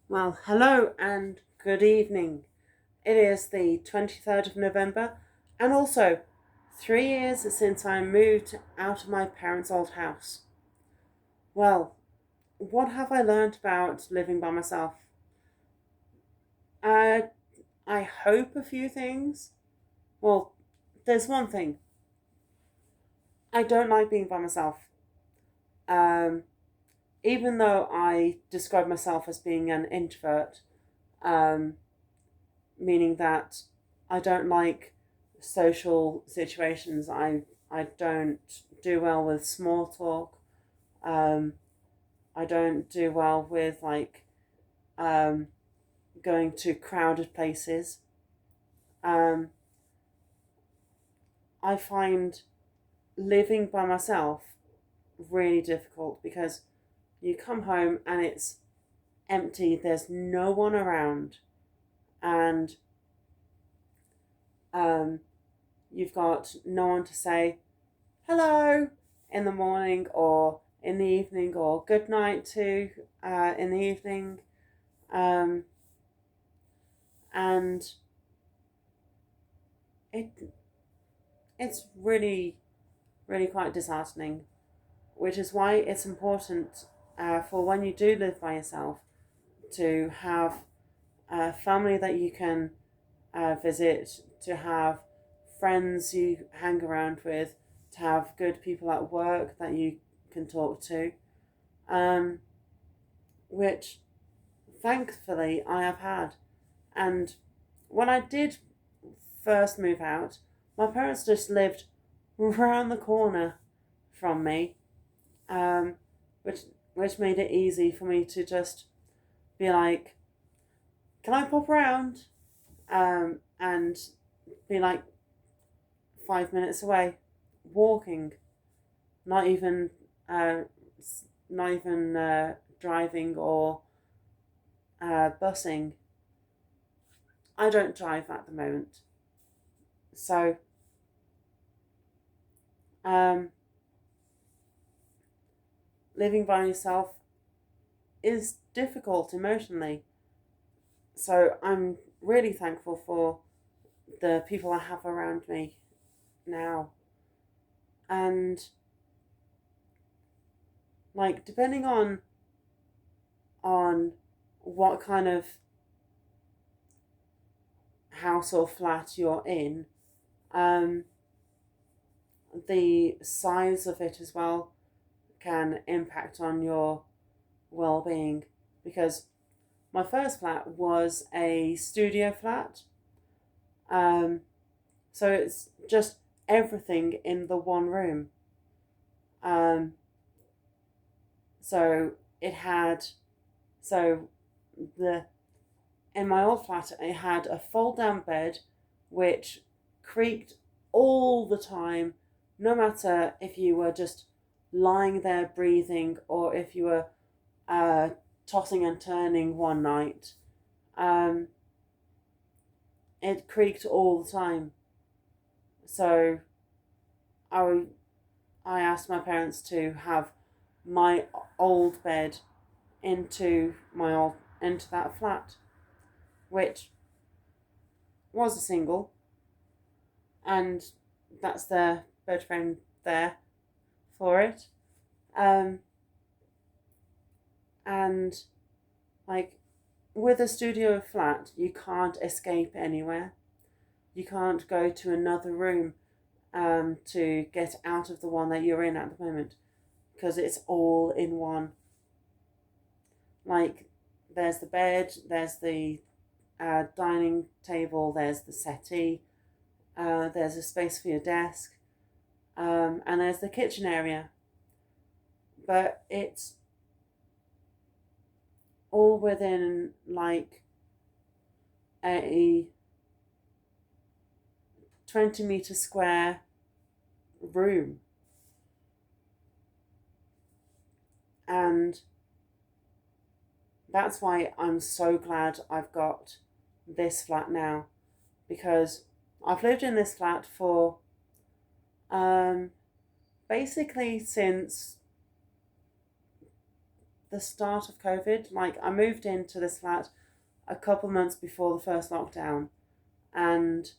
Well, hello and good evening. It is the 23rd of November, and also 3 years since I moved out of my parents' old house. Well, what have I learned about living by myself? Uh, I hope a few things. Well, there's one thing. I don't like being by myself. Um, Even though I describe myself as being an introvert, um, meaning that I don't like social situations. I don't do well with small talk. Um, I don't do well with um, going to crowded places. Um, I find living by myself really difficult because you come home and it's empty. There's no one around, and um, you've got no one to say hello in the morning or in the evening or good night to in the evening. Um, and it it's really quite disheartening, which is why it's important for when you do live by yourself to have a family that you can visit, to have friends you hang around with, to have good people at work that you can talk to, um, which thankfully I have had. And when I did first move out, my parents just lived round the corner from me, um, which which made it easy for me to just be like, "Can I pop around?" And be like 5 minutes away, walking, not even uh, not even driving or busing. I don't drive at the moment, so um, living by yourself is difficult emotionally. So I'm really thankful for the people I have around me now. And like depending on what kind of house or flat you're in, um, the size of it as well can impact on your well-being, because my first flat was a studio flat. Um, so it's just everything in the one room. Um, so it had so the in my old flat it had a fold down bed which creaked all the time, no matter if you were just lying there breathing or if you were uh, tossing and turning one night. Um, it creaked all the time. So I I asked my parents to have my old bed into that flat, which was a single, and that's the bed frame there for it. Um, and like with a studio flat, you can't escape anywhere. You can't go to another room to get out of the one that you're in at the moment because it's all in one. Like there's the bed, there's the dining table, there's the settee, there's a space for your desk, and there's the kitchen area. But it's all within like a 20-meter square room. And that's why I'm so glad I've got this flat now, because I've lived in this flat for um, basically since the start of COVID. Like, I moved into this flat a couple months before the first lockdown, and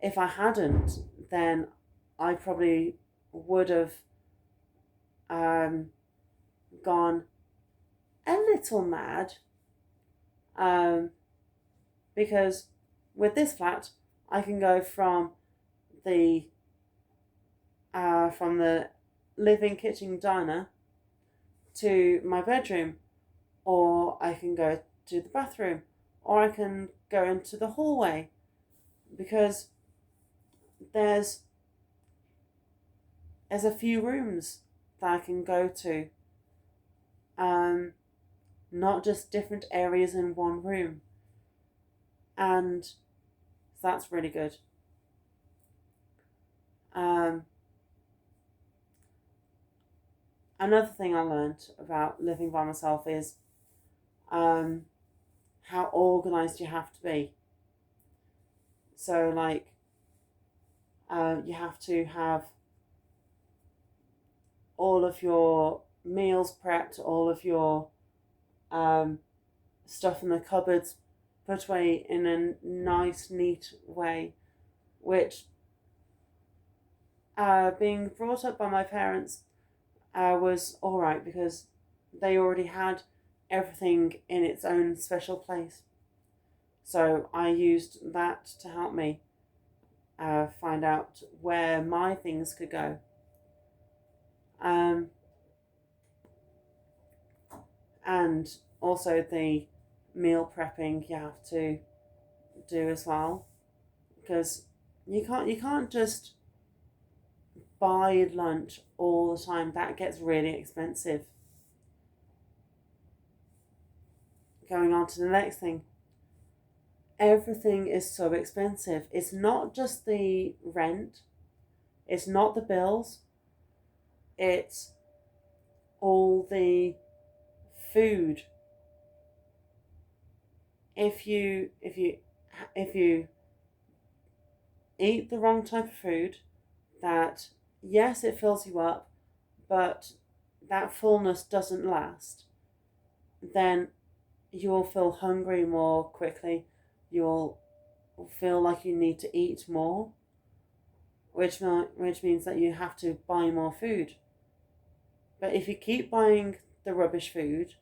if I hadn't, then I probably would have gone a little mad, um, because with this flat, I can go the from the living kitchen diner to my bedroom, or I can go to the bathroom, or I can go into the hallway, because there's a few rooms that I can go to, not just different areas in one room, and that's really good. Another thing I learned about living by myself is how organized you have to be. So, like, you have to have all of your meals prepped, all of your stuff in the cupboards put away in a nice, neat way, which, being brought up by my parents, was alright, because they already had everything in its own special place. So I used that to help me find out where my things could go. And also the meal prepping you have to do as well, because you can't just buy lunch all the time. That gets really expensive. Going on to the next thing, everything is so expensive. It's not just the rent, it's not the bills, it's all the food. If you eat the wrong type of food, that, yes, it fills you up, but that fullness doesn't last, then you'll feel hungry more quickly. You'll feel like you need to eat more, which means that you have to buy more food. But if you keep buying the rubbish food,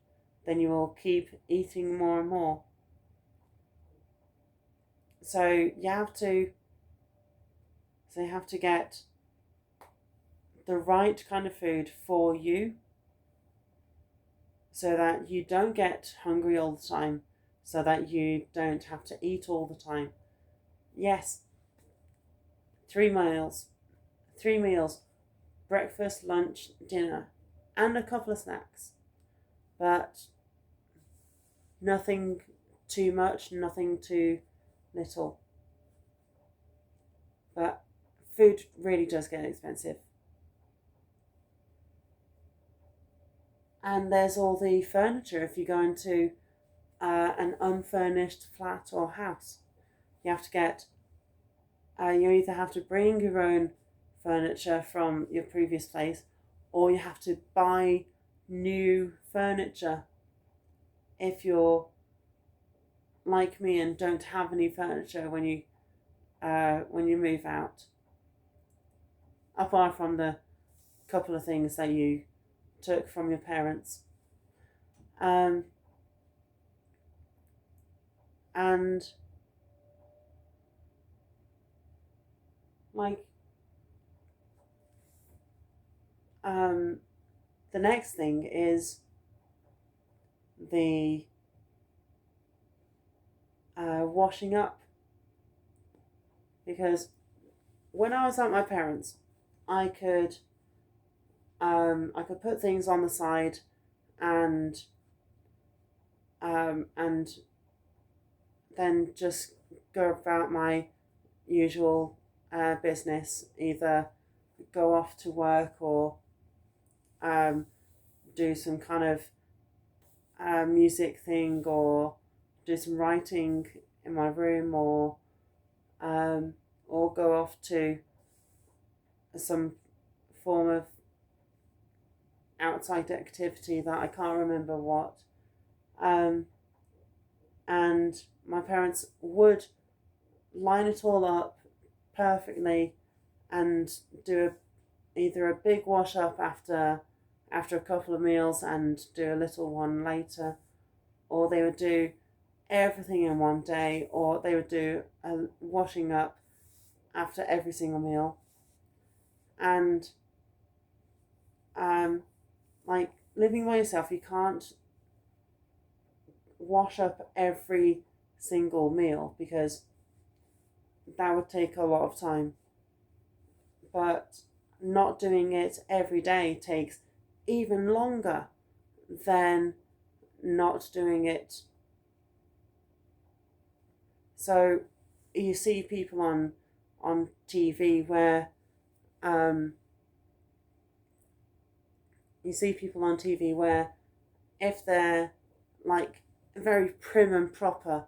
then you will keep eating more and more. So you have to get the right kind of food for you, so that you don't get hungry all the time, so that you don't have to eat all the time. Yes, 3 meals, breakfast, lunch, dinner, and a couple of snacks. But nothing too much, nothing too little. But food really does get expensive. And there's all the furniture. If you go into an unfurnished flat or house, you have to get, you either have to bring your own furniture from your previous place, or you have to buy new furniture if you're like me and don't have any furniture when you move out, apart from the couple of things that you took from your parents. And like, the next thing is the washing up, because when I was at my parents, I could put things on the side, and then just go about my usual business, either go off to work, or do some kind of music thing, or do some writing in my room, or go off to some form of outside activity that I can't remember what. Um, and my parents would line it all up perfectly and do either a big wash up after a couple of meals and do a little one later, or they would do everything in one day, or they would do a washing up after every single meal. And like living by yourself, you can't wash up every single meal because that would take a lot of time. But not doing it every day takes even longer than not doing it. So you see people on TV where if they're like very prim and proper,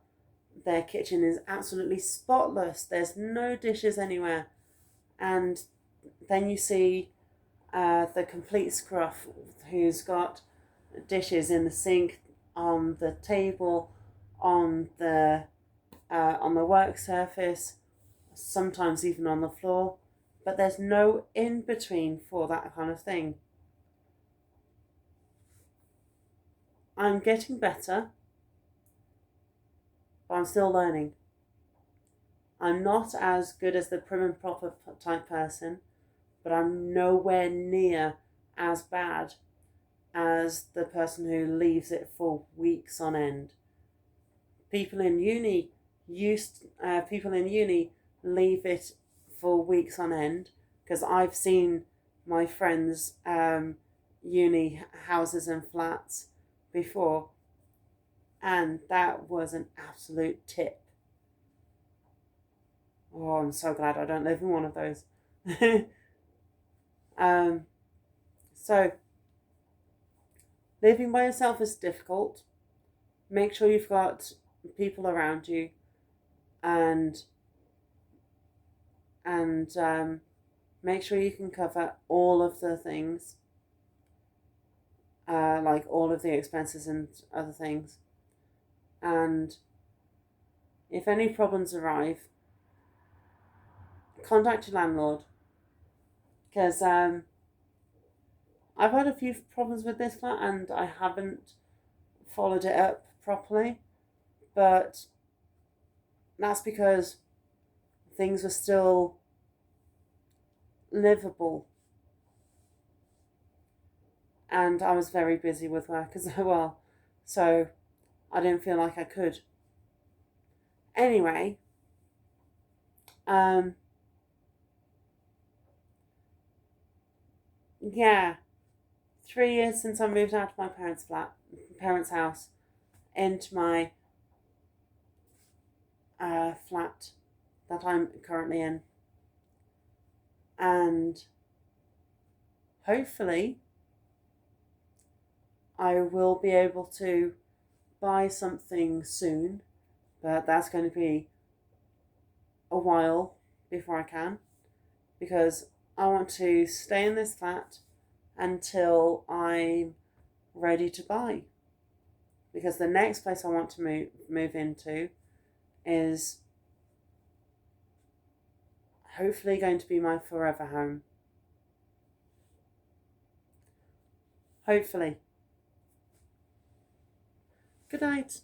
their kitchen is absolutely spotless. There's no dishes anywhere, and then you see the complete scruff who's got dishes in the sink, on the table, on the work surface, sometimes even on the floor, but there's no in between for that kind of thing. I'm getting better, but I'm still learning. I'm not as good as the prim and proper type person, but I'm nowhere near as bad as the person who leaves it for weeks on end. People in uni leave it for weeks on end, because I've seen my friends' uni houses and flats before, and that was an absolute tip. Oh, I'm so glad I don't live in one of those. So living by yourself is difficult. Make sure you've got people around you, and make sure you can cover all of the things, like all of the expenses and other things. And if any problems arrive, contact your landlord, because I've had a few problems with this flat and I haven't followed it up properly, but that's because things were still livable and I was very busy with work as well, so I didn't feel like I could. Anyway, yeah, 3 years since I moved out of my parents' house, into my flat that I'm currently in, and hopefully I will be able to buy something soon, but that's going to be a while before I can, because I want to stay in this flat until I'm ready to buy. Because the next place I want to move into is hopefully going to be my forever home. Hopefully. Good night.